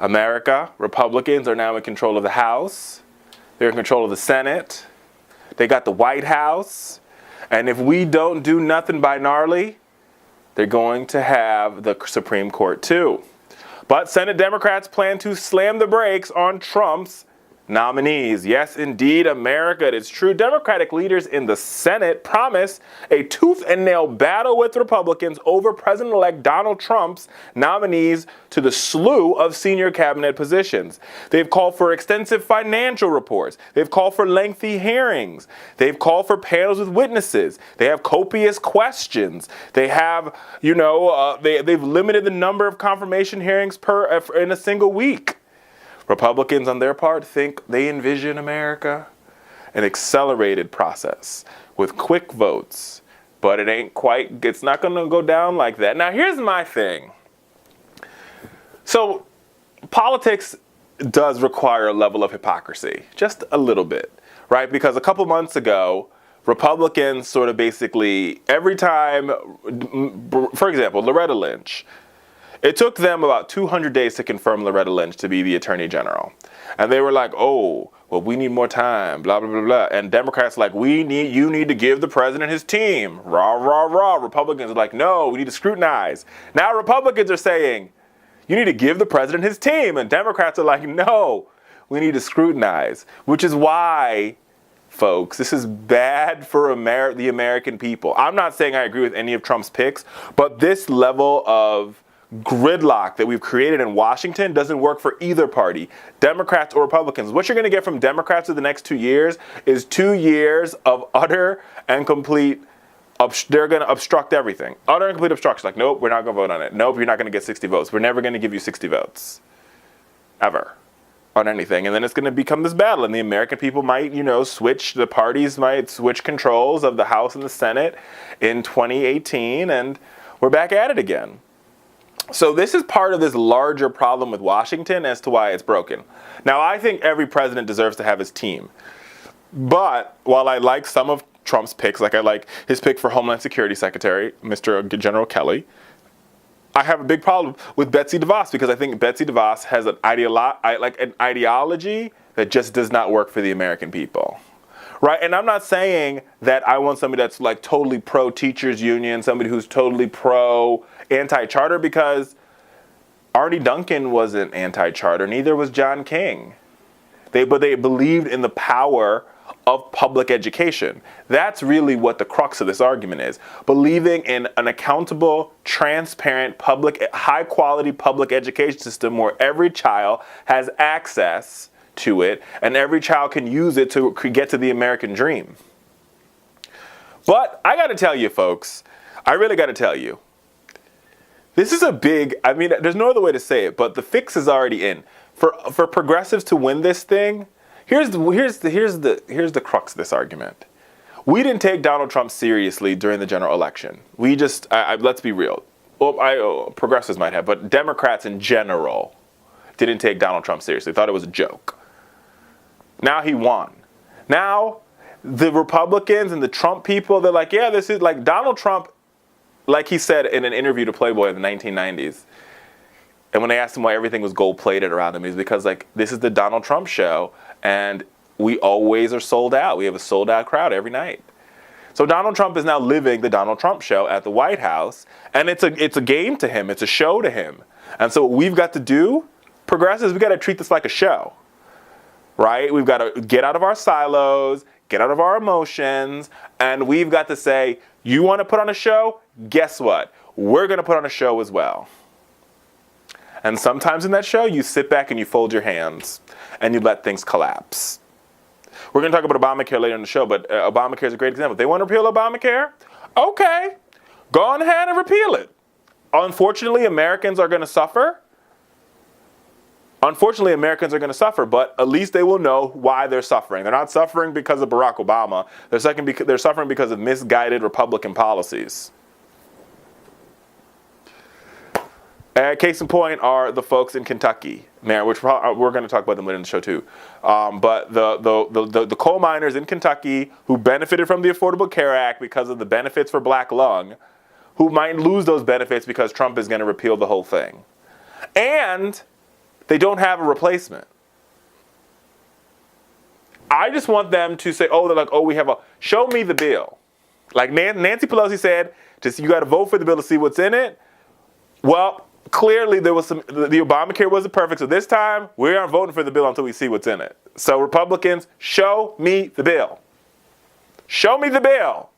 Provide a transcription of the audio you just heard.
America, Republicans are now in control of the House. They're in control of the Senate. They got the White House. And if we don't do nothing by gnarly, they're going to have the Supreme Court too. But Senate Democrats plan to slam the brakes on Trump's nominees. Yes, indeed, America. It is true. Democratic leaders in the Senate promise a tooth and nail battle with Republicans over President-elect Donald Trump's nominees to the slew of senior cabinet positions. They've called for extensive financial reports. They've called for lengthy hearings. They've called for panels with witnesses. They have copious questions. They have, they've limited the number of confirmation hearings in a single week. Republicans, on their part, think they envision America an accelerated process with quick votes, but it's not going to go down like that. Now, here's my thing. So, politics does require a level of hypocrisy, just a little bit, right? Because a couple months ago, Republicans sort of basically, every time, for example, Loretta Lynch, it took them about 200 days to confirm Loretta Lynch to be the Attorney General. And they were like, oh, well, we need more time, blah, blah, blah, blah. And Democrats are like, you need to give the president his team. Rah, rah, rah. Republicans are like, no, we need to scrutinize. Now Republicans are saying, you need to give the president his team. And Democrats are like, no, we need to scrutinize. Which is why, folks, this is bad for the American people. I'm not saying I agree with any of Trump's picks, but this level of gridlock that we've created in Washington doesn't work for either party, Democrats or Republicans. What you're going to get from Democrats in the next 2 years is 2 years of utter and complete, they're going to obstruct everything. Utter and complete obstruction. Like, nope, we're not going to vote on it. Nope, you're not going to get 60 votes. We're never going to give you 60 votes. Ever. On anything. And then it's going to become this battle. And the American people might, the parties might switch controls of the House and the Senate in 2018. And we're back at it again. So this is part of this larger problem with Washington as to why it's broken. Now, I think every president deserves to have his team. But while I like some of Trump's picks, like I like his pick for Homeland Security Secretary, Mr. General Kelly, I have a big problem with Betsy DeVos because I think Betsy DeVos has an ideology that just does not work for the American people. Right? And I'm not saying that I want somebody that's like totally pro-teachers union, somebody who's totally pro-anti-charter, because Arnie Duncan wasn't anti-charter, neither was John King. But they believed in the power of public education. That's really what the crux of this argument is. Believing in an accountable, transparent, high-quality public education system where every child has access to it, and every child can use it to get to the American dream. But I got to tell you, folks, I really got to tell you, this is there's no other way to say it, but the fix is already in. For progressives to win this thing, here's the crux of this argument. We didn't take Donald Trump seriously during the general election. We just, let's be real. Well, progressives might have, but Democrats in general didn't take Donald Trump seriously. Thought it was a joke. Now he won. Now the Republicans and the Trump people, they're like, yeah, this is like Donald Trump, like he said in an interview to Playboy in the 1990s. And when they asked him why everything was gold-plated around him, he's because like this is the Donald Trump show, and we always are sold out. We have a sold-out crowd every night. So Donald Trump is now living the Donald Trump show at the White House, and it's a game to him. It's a show to him. And so what we've got to do, progressives, we've got to treat this like a show. Right? We've got to get out of our silos, get out of our emotions, and we've got to say, you want to put on a show? Guess what? We're going to put on a show as well. And sometimes in that show, you sit back and you fold your hands and you let things collapse. We're going to talk about Obamacare later in the show, but Obamacare is a great example. If they want to repeal Obamacare? Okay, go on ahead and repeal it. Unfortunately, Americans are going to suffer. But at least they will know why they're suffering. They're not suffering because of Barack Obama. They're suffering because of misguided Republican policies. Case in point are the folks in Kentucky, which we're going to talk about them later in the show too. But the coal miners in Kentucky who benefited from the Affordable Care Act because of the benefits for black lung, who might lose those benefits because Trump is going to repeal the whole thing. And they don't have a replacement. I just want them to say, oh, they're like, oh, we have a, show me the bill. Like Nancy Pelosi said, just you got to vote for the bill to see what's in it. Well, clearly there was the Obamacare wasn't perfect, so this time we aren't voting for the bill until we see what's in it. So Republicans, show me the bill. Show me the bill.